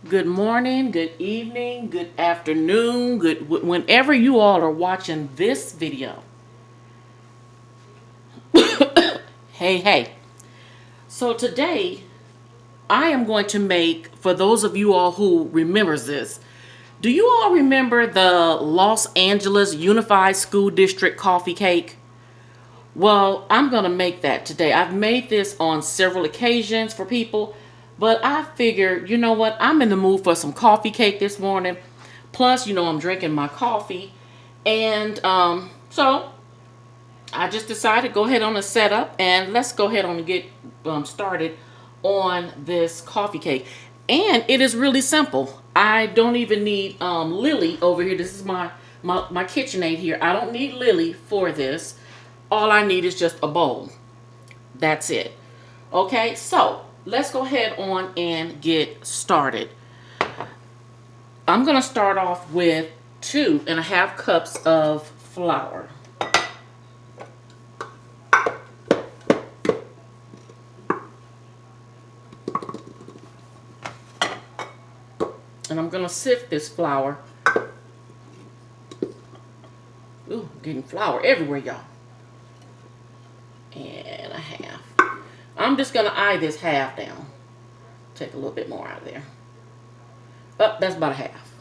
Good morning, good evening, good afternoon, whenever you all are watching this video. Hey, hey. So today I am going to make, for those of you all who remembers this, do you all remember the Los Angeles Unified School District coffee cake? Well, I'm going to make that today. I've made this on several occasions for people, but I figured, you know what? I'm in the mood for some coffee cake this morning. Plus, I'm drinking my coffee. And so I just decided to go ahead on a setup and let's go ahead on and get started on this coffee cake. And it is really simple. I don't even need Lily over here. This is my KitchenAid here. I don't need Lily for this. All I need is just a bowl. That's it. Okay, so let's go ahead on and get started. I'm going to start off with 2.5 cups of flour. And I'm going to sift this flour. Ooh, getting flour everywhere, y'all. And a half. I'm just going to eye this half down. Take a little bit more out of there. Oh, that's about a half.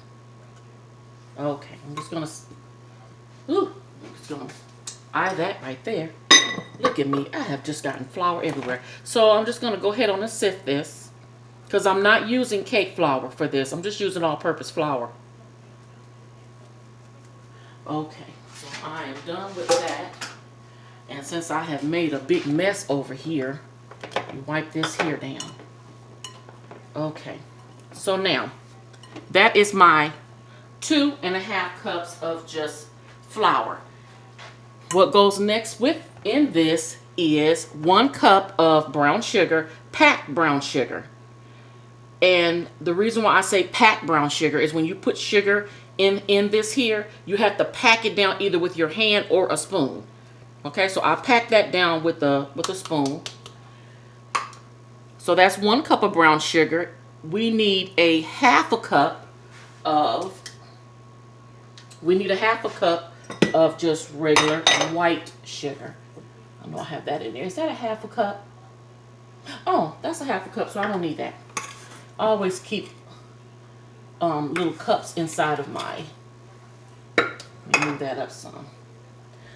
Okay, I'm just going to eye that right there. Look at me. I have just gotten flour everywhere. So I'm just going to go ahead on and sift this. Because I'm not using cake flour for this. I'm just using all-purpose flour. Okay, so I am done with that. And since I have made a big mess over here, you wipe this here down. Okay, so now that is my 2.5 cups of just flour. What goes next within this is 1 cup of brown sugar, packed brown sugar. And the reason why I say packed brown sugar is when you put sugar in this here, you have to pack it down either with your hand or a spoon. Okay, so I pack that down with a spoon. So that's 1 cup of brown sugar. We need a half a cup of just regular white sugar. I know I have that in there. Is that a half a cup? Oh, that's a half a cup, so I don't need that. I always keep little cups inside of my. Let me move that up some.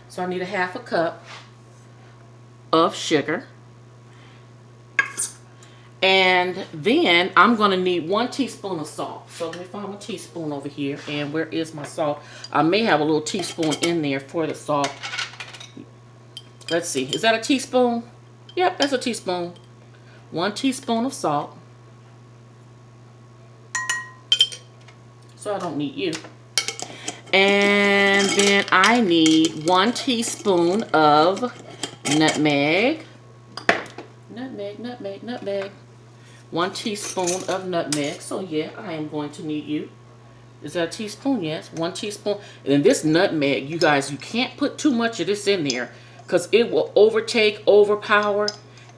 So I need a half a cup of sugar. And then I'm going to need 1 teaspoon of salt. So let me find my teaspoon over here. And where is my salt? I may have a little teaspoon in there for the salt. Let's see. Is that a teaspoon? Yep, that's a teaspoon. 1 teaspoon of salt. So I don't need you. And then I need 1 teaspoon of nutmeg. Nutmeg. 1 teaspoon of nutmeg. So yeah, I am going to need you. Is that a teaspoon? Yes, 1 teaspoon. And this nutmeg, you guys, you can't put too much of this in there because it will overpower,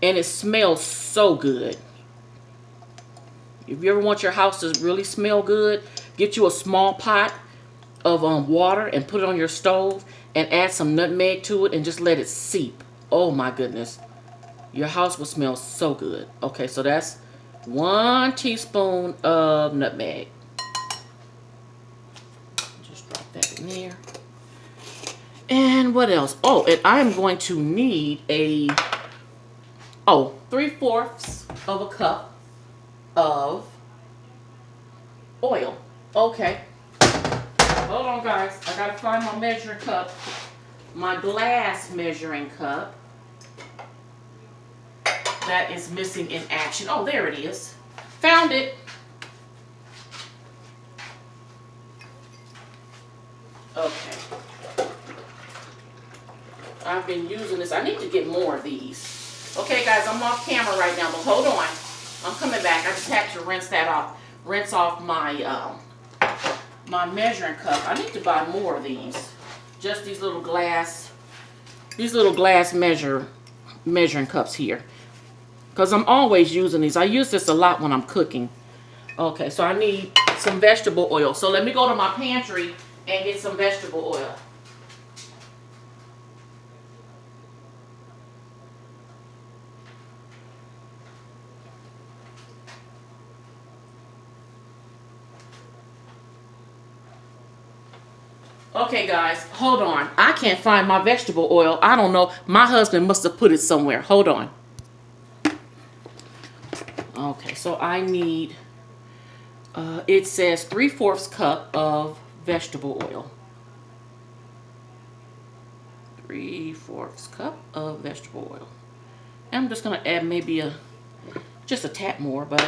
and it smells so good. If you ever want your house to really smell good, get you a small pot of water and put it on your stove and add some nutmeg to it and just let it seep. Oh my goodness. Your house will smell so good. Okay, so that's 1 teaspoon of nutmeg. Just drop that in there. And what else? Oh, and I'm going to need 3/4 of a cup of oil. Okay. Hold on, guys. I gotta find my measuring cup. My glass measuring cup. That is missing in action. Oh, there it is. Found it. Okay. I've been using this. I need to get more of these. Okay, guys, I'm off camera right now, but hold on. I'm coming back. I just have to rinse that off. Rinse off my my measuring cup. I need to buy more of these. Just these little glass measuring cups here. Because I'm always using these. I use this a lot when I'm cooking. Okay, so I need some vegetable oil. So let me go to my pantry and get some vegetable oil. Okay, guys, hold on. I can't find my vegetable oil. I don't know. My husband must have put it somewhere. Hold on. Okay, so I need, it says 3/4 cup of vegetable oil. 3/4 cup of vegetable oil. And I'm just going to add maybe just a tap more, but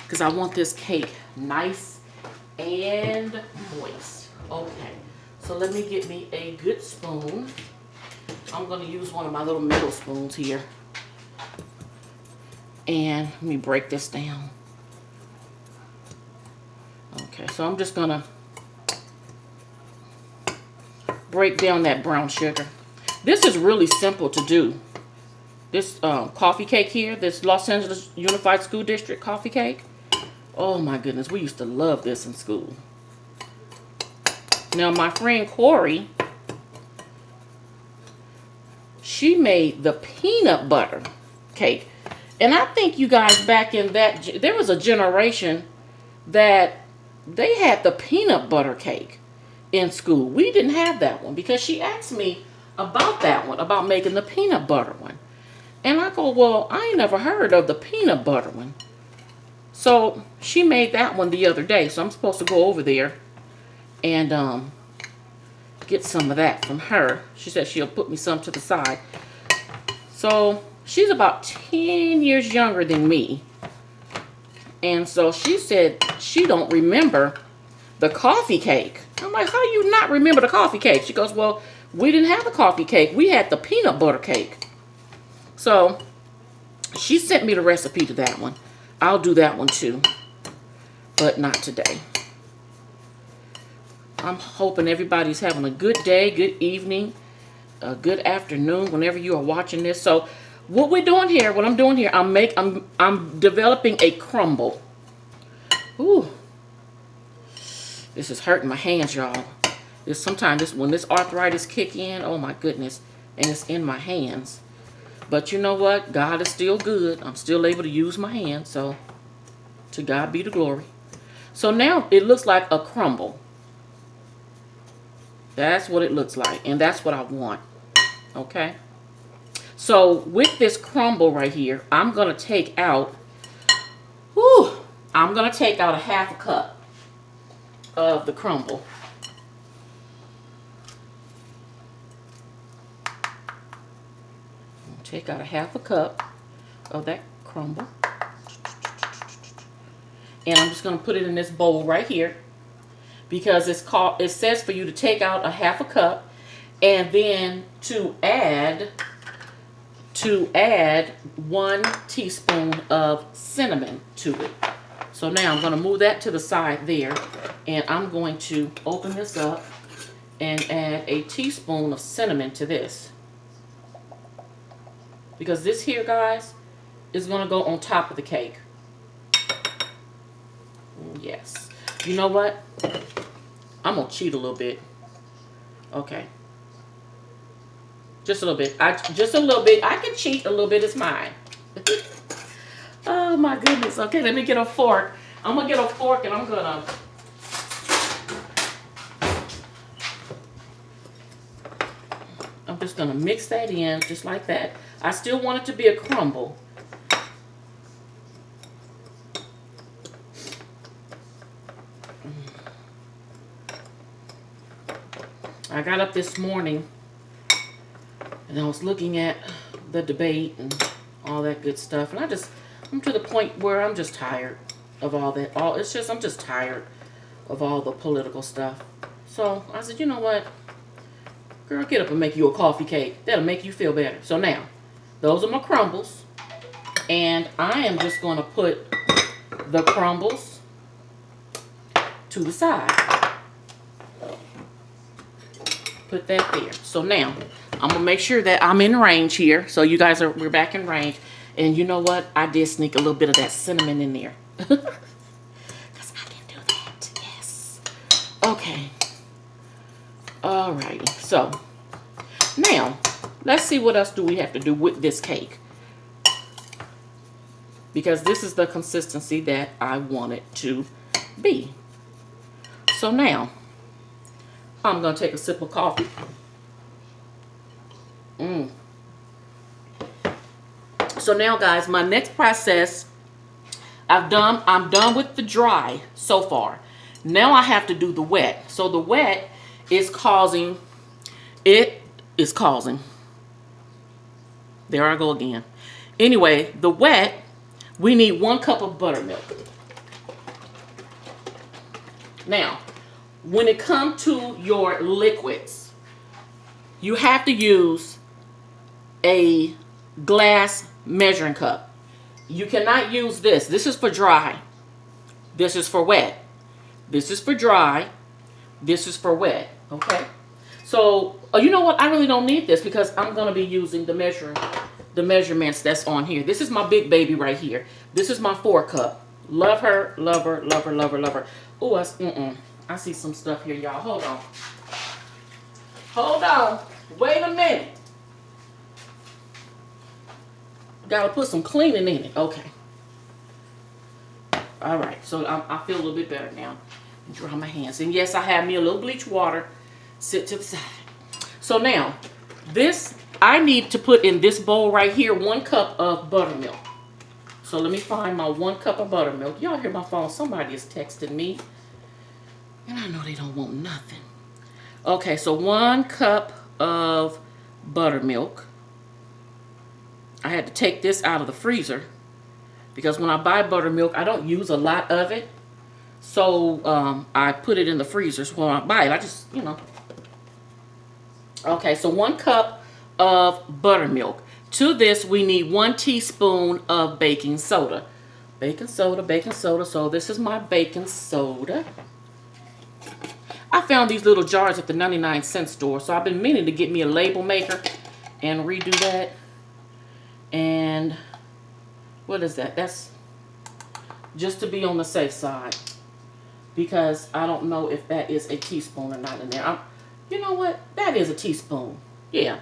because I want this cake nice and moist. Okay, so let me get me a good spoon. I'm going to use one of my little metal spoons here. And let me break this down. Okay, so I'm just going to break down that brown sugar. This is really simple to do. This coffee cake here, this Los Angeles Unified School District coffee cake. Oh my goodness, we used to love this in school. Now my friend Corey, she made the peanut butter cake. And I think you guys back in that, there was a generation that they had the peanut butter cake in school. We didn't have that one because she asked me about that one, about making the peanut butter one. And I go, well, I ain't never heard of the peanut butter one. So she made that one the other day. So I'm supposed to go over there and get some of that from her. She said she'll put me some to the side. So she's about 10 years younger than me. And so she said she don't remember the coffee cake. I'm like, how do you not remember the coffee cake? She goes, well, we didn't have the coffee cake. We had the peanut butter cake. So she sent me the recipe to that one. I'll do that one too, but not today. I'm hoping everybody's having a good day, good evening, a good afternoon, whenever you are watching this. So what we're doing here, what I'm doing here, I'm developing a crumble. Ooh, this is hurting my hands, y'all. Sometimes when this arthritis kick in, oh my goodness, and it's in my hands. But you know what? God is still good. I'm still able to use my hands, so to God be the glory. So now it looks like a crumble. That's what it looks like, and that's what I want. Okay? So with this crumble right here, I'm going to take out, I'm going to take out a 1/2 cup of the crumble. Take out a 1/2 cup of that crumble. And I'm just going to put it in this bowl right here. Because it says for you to take out a 1/2 cup and then to add 1 teaspoon of cinnamon to it. So now I'm going to move that to the side there, and I'm going to open this up and add a teaspoon of cinnamon to this. Because this here, guys, is going to go on top of the cake. Yes. You know what? I'm going to cheat a little bit. Okay. Just a little bit. Just a little bit. I can cheat a little bit. It's mine. Oh, my goodness. Okay, let me get a fork. I'm going to get a fork and I'm going to... I'm just going to mix that in just like that. I still want it to be a crumble. I got up this morning and I was looking at the debate and all that good stuff. And I'm to the point where I'm just tired of all that. I'm just tired of all the political stuff. So I said, you know what? Girl, get up and make you a coffee cake. That'll make you feel better. So now, those are my crumbles. And I am just going to put the crumbles to the side. Put that there. So now, I'm going to make sure that I'm in range here. So you guys we're back in range. And you know what? I did sneak a little bit of that cinnamon in there. Okay. Alrighty. So now let's see what else do we have to do with this cake, because this is the consistency that I want it to be. So now I'm gonna take a sip of coffee. So now, guys, my next process, I'm done with the dry so far. Now I have to do the wet. So the wet is causing, there I go again. Anyway, the wet, we need 1 cup of buttermilk. Now, when it comes to your liquids, you have to use a glass measuring cup. You cannot use this. This is for dry. This is for wet. This is for dry. This is for wet. Okay? So, you know what? I really don't need this because I'm going to be using the measurements that's on here. This is my big baby right here. This is my 4 cup. Love her, love her, love her, love her, love her. Oh, I see some stuff here, y'all. Hold on. Hold on. Wait a minute. Gotta put some cleaning in it. Okay. All right. So I feel a little bit better now. Dry my hands. And yes, I have me a little bleach water. Sit to the side. So now, this, I need to put in this bowl right here 1 cup of buttermilk. So let me find my 1 cup of buttermilk. Y'all hear my phone? Somebody is texting me. And I know they don't want nothing. Okay, so 1 cup of buttermilk. I had to take this out of the freezer because when I buy buttermilk, I don't use a lot of it. So I put it in the freezer. So when I buy it, I just, you know. Okay, so 1 cup of buttermilk. To this, we need 1 teaspoon of baking soda. Baking soda, baking soda. So this is my baking soda. I found these little jars at the 99-cent store. So I've been meaning to get me a label maker and redo that. And what is that? That's just to be on the safe side, because I don't know if that is a teaspoon or not in there. You know what? That is a teaspoon. Yeah.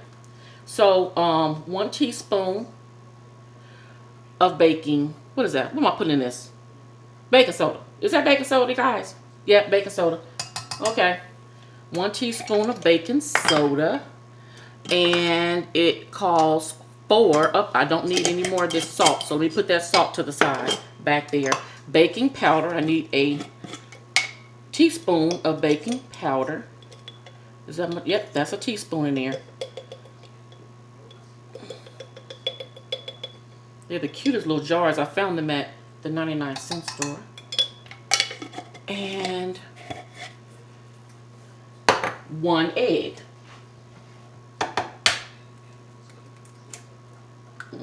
So 1 teaspoon of baking. What is that? What am I putting in this? Baking soda. Is that baking soda, guys? Yeah, baking soda. Okay. 1 teaspoon of baking soda. And it calls for, I don't need any more of this salt. So let me put that salt to the side back there. Baking powder. I need a teaspoon of baking powder. Is that, yep, that's a teaspoon in there. They're the cutest little jars. I found them at the 99-cent store. And 1 egg.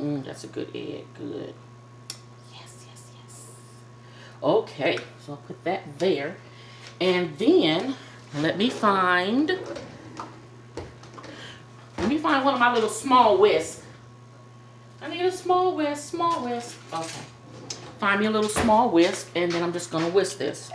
That's a good egg. Good. Yes, yes, yes. Okay, so I'll put that there. And then let me find one of my little small whisks. I need a small whisk, small whisk. Okay. Find me a little small whisk, and then I'm just going to whisk this.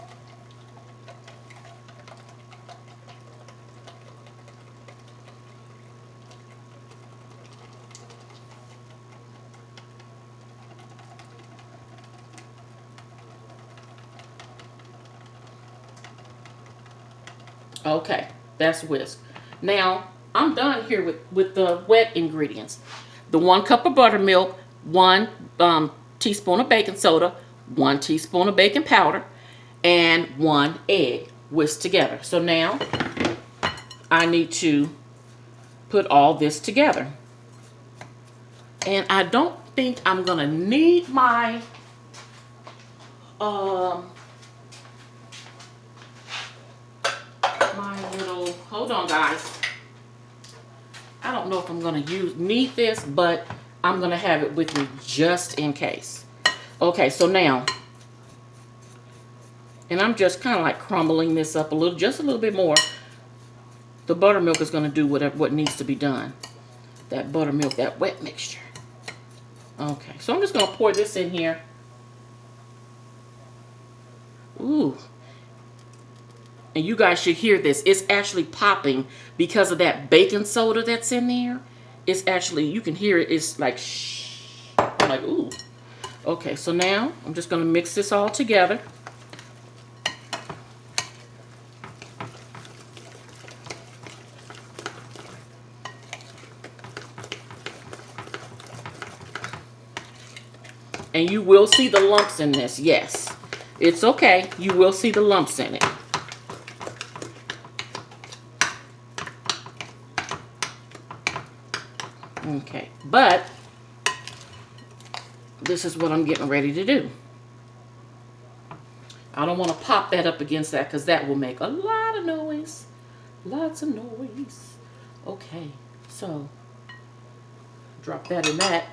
Okay, that's whisk. Now, I'm done here with the wet ingredients. The 1 cup of buttermilk, 1 teaspoon of baking soda, 1 teaspoon of baking powder, and 1 egg whisked together. So now, I need to put all this together. And I don't think I'm going to need my little, hold on guys, I don't know if I'm going to need this, but I'm going to have it with me just in case. Okay, so now, and I'm just kind of like crumbling this up a little, just a little bit more. The buttermilk is going to do what needs to be done. That buttermilk, that wet mixture. Okay, so I'm just going to pour this in here. Ooh. and you guys should hear this, it's actually popping because of that baking soda that's in there. It's actually, you can hear it, it's like shh. I'm like, ooh. Okay, so now I'm just gonna mix this all together. And you will see the lumps in this, yes. It's okay, you will see the lumps in it. Okay, but this is what I'm getting ready to do. I don't want to pop that up against that because that will make a lot of noise. Lots of noise. Okay, so drop that in that.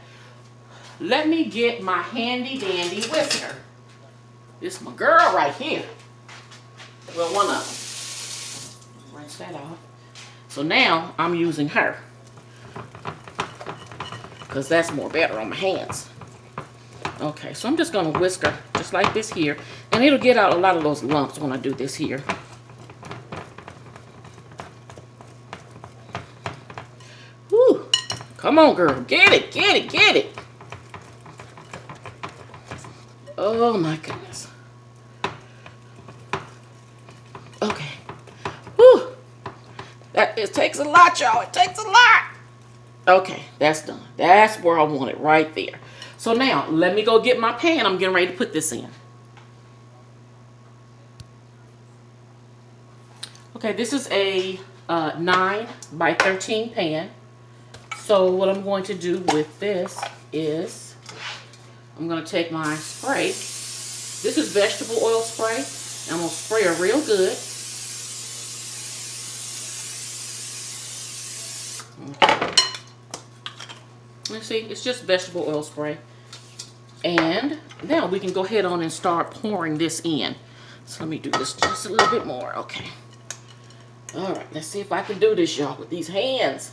Let me get my handy dandy whisker. This is my girl right here. Well, one of them. Rinse that off. So now I'm using her, because that's more better on my hands. Okay, so I'm just going to whisk her just like this here. And it'll get out a lot of those lumps when I do this here. Woo! Come on, girl. Get it, get it, get it. Oh, my goodness. Okay. Woo! It takes a lot, y'all. It takes a lot. Okay, that's done. That's where I want it, right there. So now, let me go get my pan. I'm getting ready to put this in. Okay, this is a 9 by 13 pan. So what I'm going to do with this is, I'm going to take my spray. This is vegetable oil spray. I'm going to spray her real good. Okay. You see, it's just vegetable oil spray. And now we can go ahead on and start pouring this in. So let me do this just a little bit more. Okay. All right, let's see if I can do this, y'all, with these hands.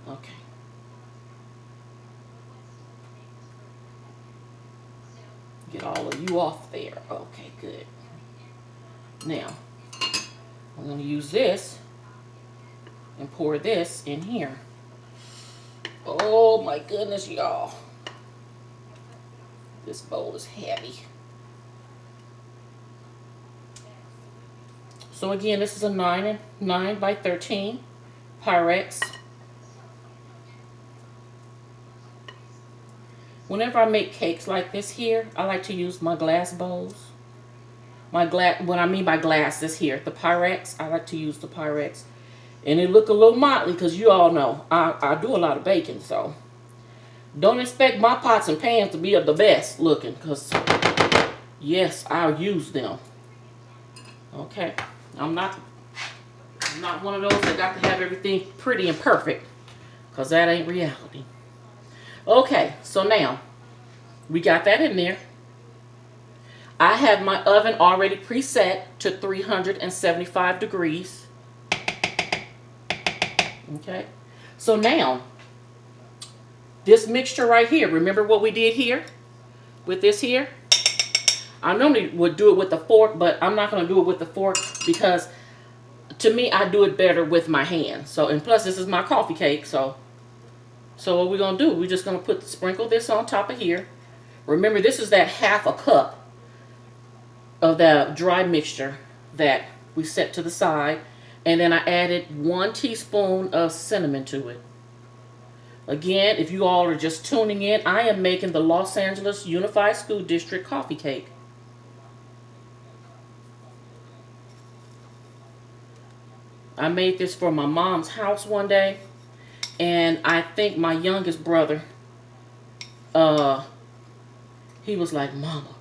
Okay. Get all of you off there. Okay, good. Now, I'm going to use this and pour this in here. Oh my goodness, y'all. This bowl is heavy. So again, this is a 9 by 13 Pyrex. Whenever I make cakes like this here, I like to use my glass bowls. What I mean by glass, this here, the Pyrex. I like to use the Pyrex. And it look a little motley because you all know I do a lot of baking, so don't expect my pots and pans to be of the best looking, because yes, I'll use them. Okay, I'm not one of those that got to have everything pretty and perfect, because that ain't reality. Okay, so now we got that in there. I have my oven already preset to 375 degrees. Okay, so now this mixture right here, remember what we did here with this here? I normally would do it with a fork, but I'm not going to do it with the fork because to me, I do it better with my hand. So, and plus this is my coffee cake, so what we're going to do, we're just going to sprinkle this on top of here. Remember, this is that half a cup of the dry mixture that we set to the side. And then I added 1 teaspoon of cinnamon to it. Again, if you all are just tuning in, I am making the Los Angeles Unified School District coffee cake. I made this for my mom's house one day. And I think my youngest brother, he was like, "Mama,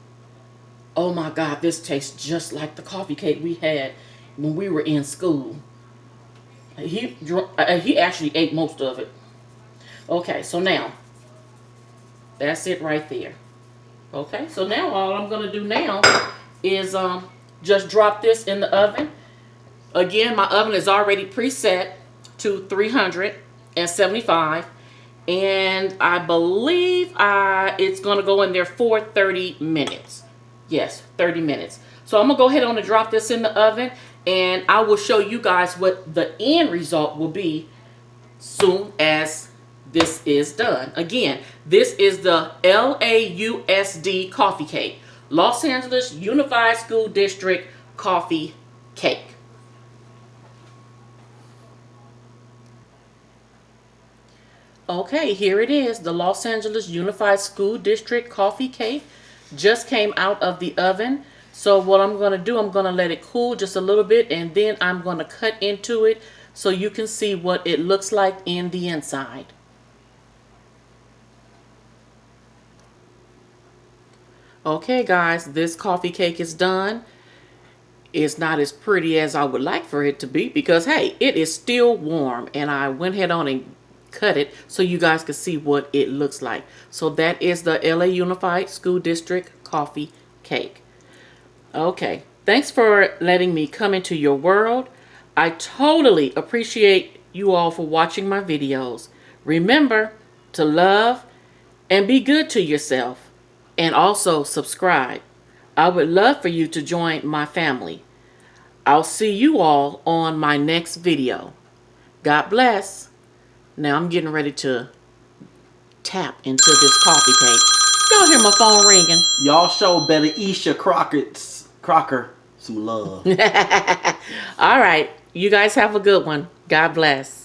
oh my God, this tastes just like the coffee cake we had when we were in school." He actually ate most of it. Okay, so now, that's it right there. Okay, so now all I'm going to do now is just drop this in the oven. Again, my oven is already preset to 375. And I believe it's going to go in there for 30 minutes. Yes, 30 minutes. So I'm going to go ahead on and drop this in the oven. And I will show you guys what the end result will be soon as this is done. Again, this is the LAUSD coffee cake. Los Angeles Unified School District coffee cake. Okay, here it is. The Los Angeles Unified School District coffee cake just came out of the oven. So what I'm going to do, I'm going to let it cool just a little bit, and then I'm going to cut into it so you can see what it looks like in the inside. Okay guys, this coffee cake is done. It's not as pretty as I would like for it to be because, hey, it is still warm, and I went ahead on and cut it so you guys can see what it looks like. So that is the LA Unified School District coffee cake. Okay, thanks for letting me come into your world. I totally appreciate you all for watching my videos. Remember to love and be good to yourself, and also subscribe. I would love for you to join my family. I'll see you all on my next video. God bless. Now I'm getting ready to tap into this coffee cake. Y'all hear my phone ringing? Y'all show better Isha Crocker some love. All right. You guys have a good one. God bless.